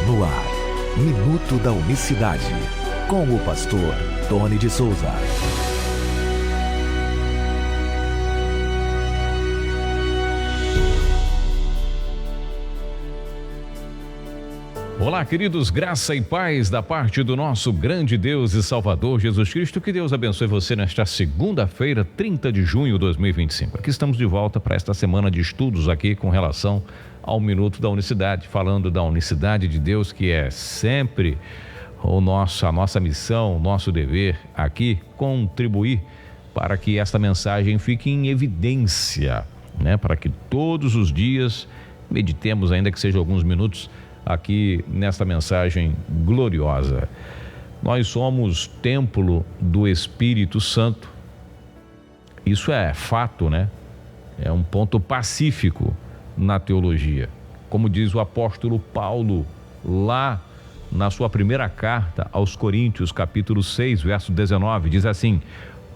No ar, Minuto da Unicidade, com o pastor Tony de Souza. Olá, queridos, graça e paz da parte do nosso grande Deus e Salvador Jesus Cristo. Que Deus abençoe você nesta segunda-feira, 30 de junho de 2025. Aqui estamos de volta para esta semana de estudos aqui com relação ao Minuto da Unicidade, falando da unicidade de Deus, que é sempre a nossa missão, o nosso dever aqui, contribuir para que esta mensagem fique em evidência, né? Para que todos os dias meditemos, ainda que seja alguns minutos, aqui nesta mensagem gloriosa. Nós somos templo do Espírito Santo. Isso é fato, né? É um ponto pacífico na teologia. Como diz o apóstolo Paulo lá na sua primeira carta aos Coríntios, capítulo 6, verso 19, diz assim: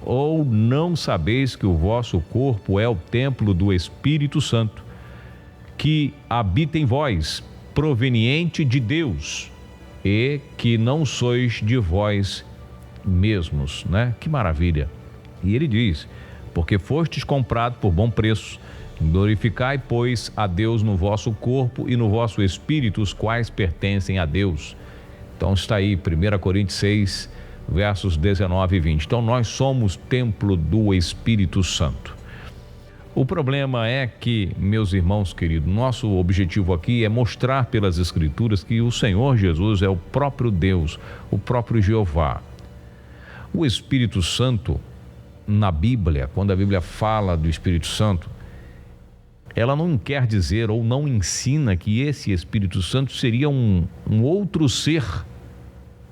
ou não sabeis que o vosso corpo é o templo do Espírito Santo, que habita em vós, proveniente de Deus, e que não sois de vós mesmos, né? Que maravilha! E ele diz: porque fostes comprado por bom preço, glorificai, pois, a Deus no vosso corpo e no vosso espírito, os quais pertencem a Deus. Então está aí 1 Coríntios 6, versos 19 e 20. Então nós somos templo do Espírito Santo. O problema é que, meus irmãos queridos, nosso objetivo aqui é mostrar pelas Escrituras que o Senhor Jesus é o próprio Deus, o próprio Jeová. O Espírito Santo, na Bíblia, quando a Bíblia fala do Espírito Santo, ela não quer dizer ou não ensina que esse Espírito Santo seria um outro ser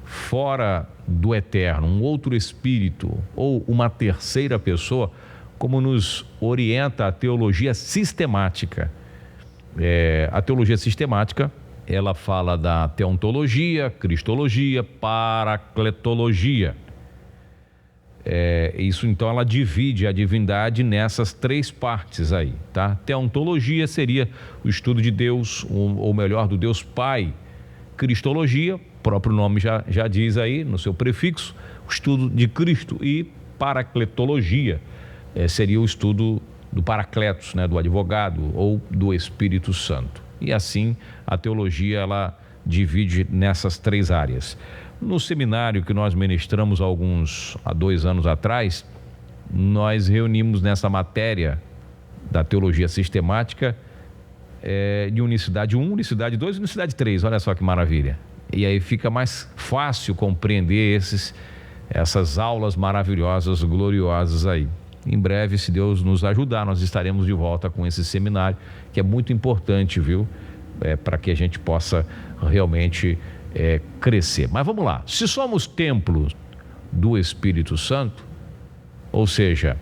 fora do eterno, um outro espírito ou uma terceira pessoa, como nos orienta a teologia sistemática. A teologia sistemática, ela fala da teontologia, cristologia, paracletologia. Isso então ela divide a divindade nessas três partes aí, tá? Teontologia seria o estudo de Deus, ou melhor, do Deus Pai. Cristologia, o próprio nome já diz aí no seu prefixo, o estudo de Cristo. E paracletologia seria o estudo do Paracletos, né, do advogado ou do Espírito Santo. E assim a teologia ela divide nessas três áreas. No seminário que nós ministramos há 2 anos atrás, nós reunimos nessa matéria da teologia sistemática de unicidade 1, unicidade 2 e unicidade 3. Olha só que maravilha. E aí fica mais fácil compreender essas aulas maravilhosas, gloriosas aí. Em breve, se Deus nos ajudar, nós estaremos de volta com esse seminário, que é muito importante, viu? Para que a gente possa realmente crescer. Mas vamos lá. Se somos templos do Espírito Santo, ou seja,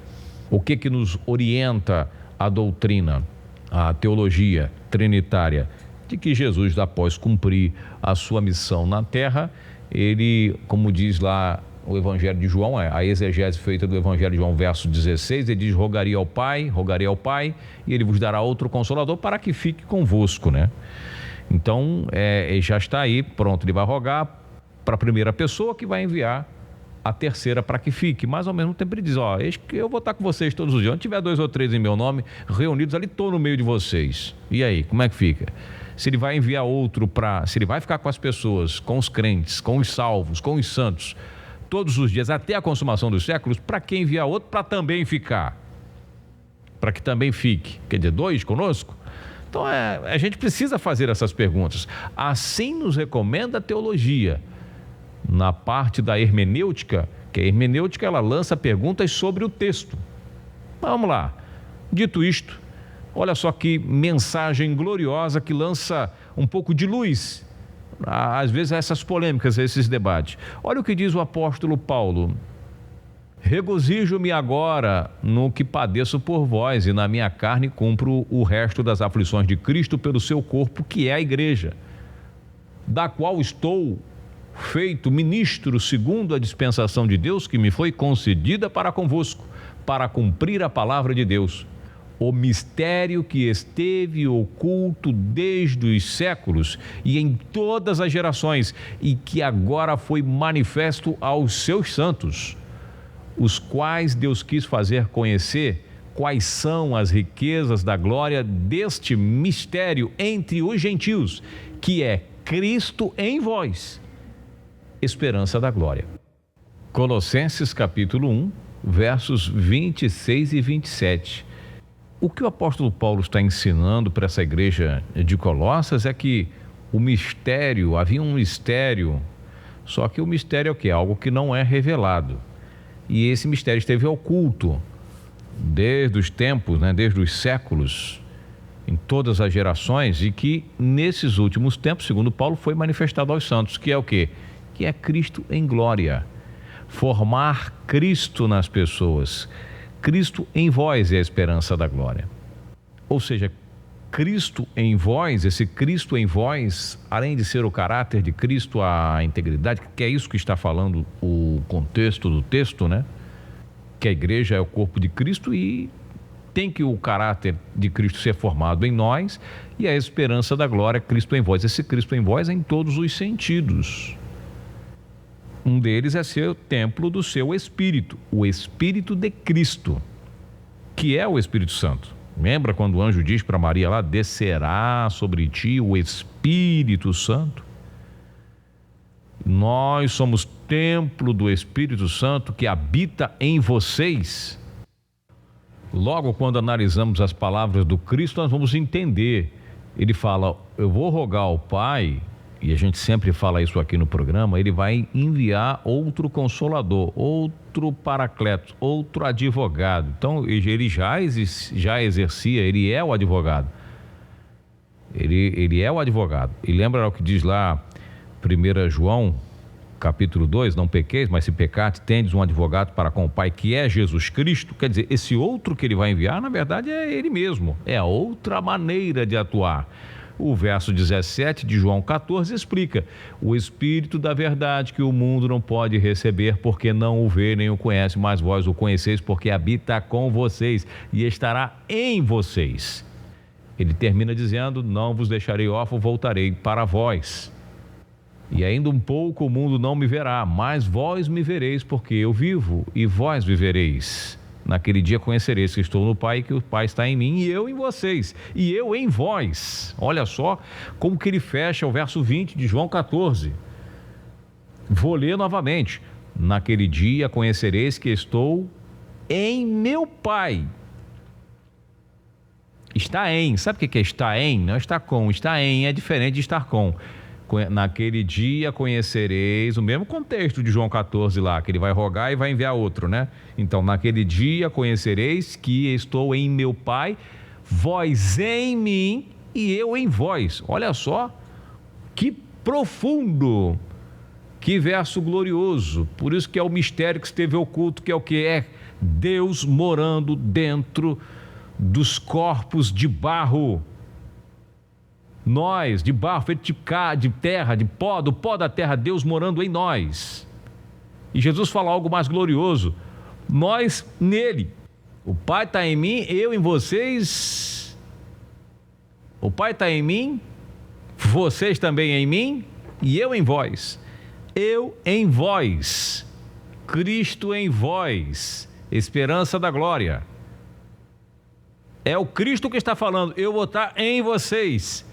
o que nos orienta a doutrina, a teologia trinitária, de que Jesus, após cumprir a sua missão na terra, ele, como diz lá o Evangelho de João, a exegese feita do Evangelho de João, verso 16, ele diz: rogarei ao Pai, e ele vos dará outro Consolador para que fique convosco, né? Então, já está aí, pronto, ele vai rogar para a primeira pessoa, que vai enviar a terceira para que fique, mas ao mesmo tempo ele diz: eis que eu vou estar com vocês todos os dias, onde tiver 2 ou 3 em meu nome, reunidos ali, estou no meio de vocês. E aí, como é que fica? Se ele vai enviar outro se ele vai ficar com as pessoas, com os crentes, com os salvos, com os santos, todos os dias, até a consumação dos séculos, para que enviar outro para também ficar? Para que também fique. Quer dizer, 2 conosco? Então, a gente precisa fazer essas perguntas. Assim nos recomenda a teologia. Na parte da hermenêutica, que a hermenêutica ela lança perguntas sobre o texto. Vamos lá. Dito isto, olha só que mensagem gloriosa que lança um pouco de luz, às vezes, essas polêmicas, esses debates. Olha o que diz o apóstolo Paulo: regozijo-me agora no que padeço por vós, e na minha carne cumpro o resto das aflições de Cristo pelo seu corpo, que é a igreja, da qual estou feito ministro segundo a dispensação de Deus que me foi concedida para convosco, para cumprir a palavra de Deus. o mistério que esteve oculto desde os séculos e em todas as gerações, e que agora foi manifesto aos seus santos, os quais Deus quis fazer conhecer quais são as riquezas da glória deste mistério entre os gentios, que é Cristo em vós, esperança da glória. Colossenses capítulo 1, versos 26 e 27. O que o apóstolo Paulo está ensinando para essa igreja de Colossas é que o mistério, havia um mistério, só que o mistério é o quê? Algo que não é revelado. E esse mistério esteve oculto desde os tempos, desde os séculos, em todas as gerações, e que nesses últimos tempos, segundo Paulo, foi manifestado aos santos, que é o quê? Que é Cristo em glória. Formar Cristo nas pessoas. Cristo em vós é a esperança da glória. Ou seja, Cristo em vós, esse Cristo em vós, além de ser o caráter de Cristo, a integridade, que é isso que está falando o contexto do texto, que a igreja é o corpo de Cristo e tem que o caráter de Cristo ser formado em nós, e a esperança da glória, Cristo em vós. Esse Cristo em vós é em todos os sentidos. Um deles é ser o templo do seu Espírito, o Espírito de Cristo, que é o Espírito Santo. Lembra quando o anjo diz para Maria lá, descerá sobre ti o Espírito Santo? Nós somos templo do Espírito Santo que habita em vocês. Logo, quando analisamos as palavras do Cristo, nós vamos entender. Ele fala, eu vou rogar ao Pai, e a gente sempre fala isso aqui no programa, ele vai enviar outro Consolador, outro Paracleto, outro advogado. Então, ele já exercia, ele é o advogado. Ele é o advogado. E lembra o que diz lá, 1 João, capítulo 2, não pequeis, mas se pecares, tendes um advogado para com o Pai, que é Jesus Cristo. Quer dizer, esse outro que ele vai enviar, na verdade, é ele mesmo. É a outra maneira de atuar. O verso 17 de João 14 explica: o Espírito da verdade que o mundo não pode receber, porque não o vê nem o conhece, mas vós o conheceis, porque habita com vocês e estará em vocês. Ele termina dizendo, não vos deixarei órfão, voltarei para vós. E ainda um pouco o mundo não me verá, mas vós me vereis, porque eu vivo e vós vivereis. Naquele dia conhecereis que estou no Pai, que o Pai está em mim, e eu em vocês, e eu em vós. Olha só como que ele fecha o verso 20 de João 14. Vou ler novamente. Naquele dia conhecereis que estou em meu Pai. Está em, sabe o que é estar em? Não está com, está em é diferente de estar com. Naquele dia conhecereis, o mesmo contexto de João 14 lá, que ele vai rogar e vai enviar outro, Então, naquele dia conhecereis que estou em meu Pai, vós em mim e eu em vós. Olha só, que profundo, que verso glorioso. Por isso que é o mistério que esteve oculto, que é o que é Deus morando dentro dos corpos de barro. Nós, de barro, feito de terra, de pó, do pó da terra, Deus morando em nós. E Jesus fala algo mais glorioso. Nós nele. O Pai está em mim, eu em vocês. O Pai está em mim, vocês também em mim, e eu em vós. Eu em vós. Cristo em vós. Esperança da glória. É o Cristo que está falando. Eu vou estar em vocês.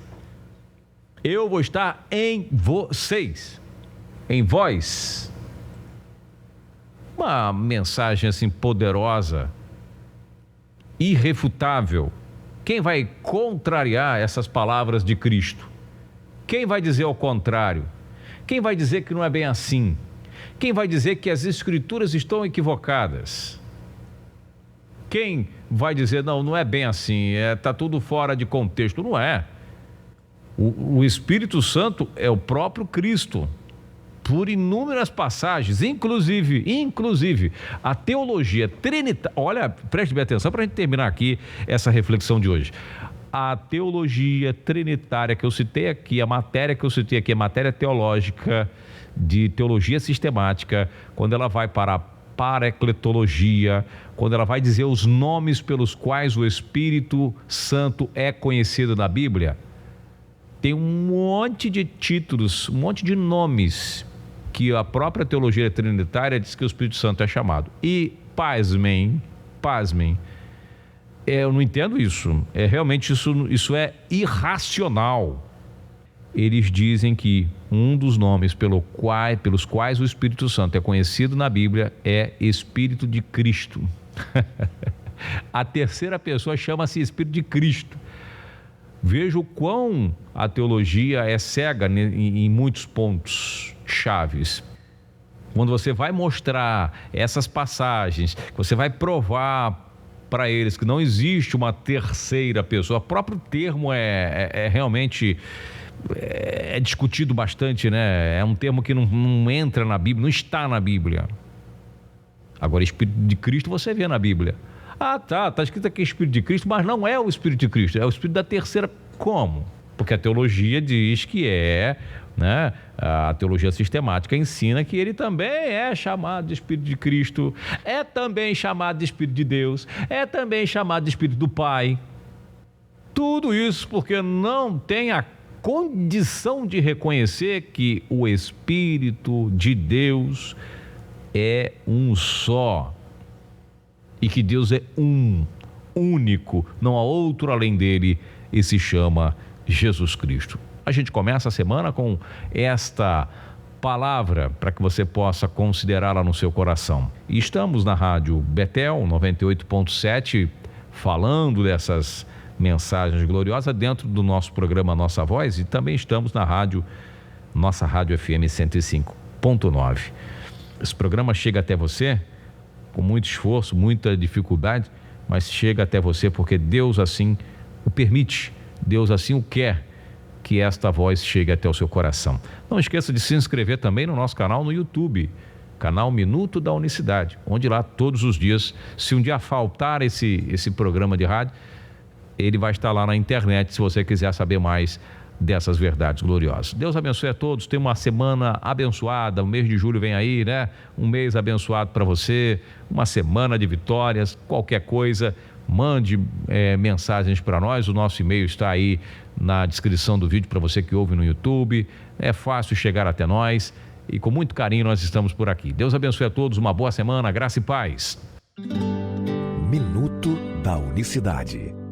Eu vou estar em vocês, em vós. Uma mensagem assim poderosa, irrefutável. Quem vai contrariar essas palavras de Cristo? Quem vai dizer ao contrário? Quem vai dizer que não é bem assim? Quem vai dizer que as Escrituras estão equivocadas? Quem vai dizer, não é bem assim, está tudo fora de contexto? Não é. O Espírito Santo é o próprio Cristo, por inúmeras passagens, inclusive a teologia trinitária. Olha, preste bem atenção para a gente terminar aqui essa reflexão de hoje. A teologia trinitária que eu citei aqui, a matéria que eu citei aqui, a matéria teológica de teologia sistemática, quando ela vai para a parecletologia, quando ela vai dizer os nomes pelos quais o Espírito Santo é conhecido na Bíblia, tem um monte de títulos, um monte de nomes que a própria teologia trinitária diz que o Espírito Santo é chamado. E pasmem, eu não entendo isso. Realmente isso é irracional. Eles dizem que um dos nomes pelos quais o Espírito Santo é conhecido na Bíblia é Espírito de Cristo. A terceira pessoa chama-se Espírito de Cristo. Veja o quão a teologia é cega em muitos pontos chaves. Quando você vai mostrar essas passagens, você vai provar para eles que não existe uma terceira pessoa, o próprio termo realmente discutido bastante, né? É um termo que não entra na Bíblia, não está na Bíblia. Agora, Espírito de Cristo você vê na Bíblia. Está escrito aqui Espírito de Cristo, mas não é o Espírito de Cristo, é o Espírito da terceira. Como? Porque a teologia diz que né? A teologia sistemática ensina que ele também é chamado de Espírito de Cristo, é também chamado de Espírito de Deus, é também chamado de Espírito do Pai. Tudo isso porque não tem a condição de reconhecer que o Espírito de Deus é um só e que Deus é único, não há outro além dele, e se chama Jesus Cristo. A gente começa a semana com esta palavra para que você possa considerá-la no seu coração. E estamos na rádio Betel 98.7 falando dessas mensagens gloriosas dentro do nosso programa Nossa Voz, e também estamos na nossa rádio FM 105.9. Esse programa chega até você com muito esforço, muita dificuldade, mas chega até você porque Deus assim o permite, Deus assim o quer, que esta voz chegue até o seu coração. Não esqueça de se inscrever também no nosso canal no YouTube, canal Minuto da Unicidade, onde lá todos os dias, se um dia faltar esse programa de rádio, ele vai estar lá na internet, se você quiser saber mais dessas verdades gloriosas. Deus abençoe a todos, tenha uma semana abençoada, o mês de julho vem aí, né? Um mês abençoado para você, uma semana de vitórias, qualquer coisa, mande mensagens para nós, o nosso e-mail está aí na descrição do vídeo para você que ouve no YouTube, é fácil chegar até nós e com muito carinho nós estamos por aqui. Deus abençoe a todos, uma boa semana, graça e paz. Minuto da Unicidade.